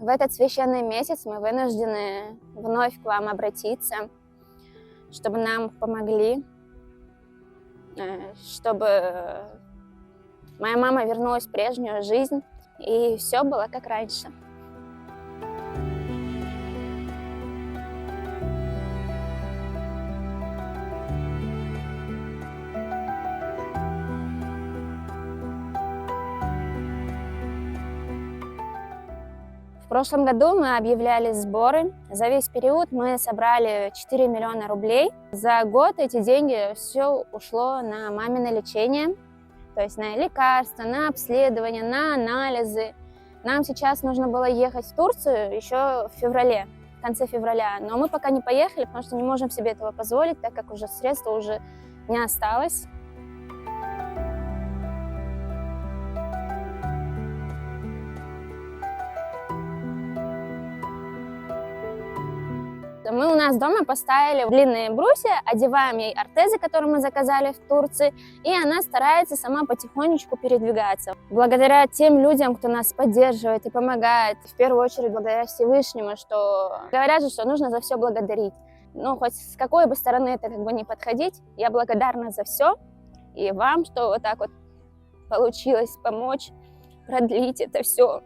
В этот священный месяц мы вынуждены вновь к вам обратиться, чтобы нам помогли, чтобы моя мама вернулась в прежнюю жизнь, и все было как раньше. В прошлом году мы объявляли сборы. За весь период мы собрали 4 миллиона рублей. За год эти деньги все ушло на мамино лечение, то есть на лекарства, на обследования, на анализы. Нам сейчас нужно было ехать в Турцию еще в феврале, в конце февраля, но мы пока не поехали, потому что не можем себе этого позволить, так как уже средств уже не осталось. Мы у нас дома поставили длинные брусья, одеваем ей ортезы, которые мы заказали в Турции, и она старается сама потихонечку передвигаться. Благодаря тем людям, кто нас поддерживает и помогает, в первую очередь благодаря Всевышнему, что говорят же, что нужно за все благодарить. Ну, хоть с какой бы стороны это как бы не подходить, я благодарна за все, и вам, что вот так вот получилось помочь продлить это все.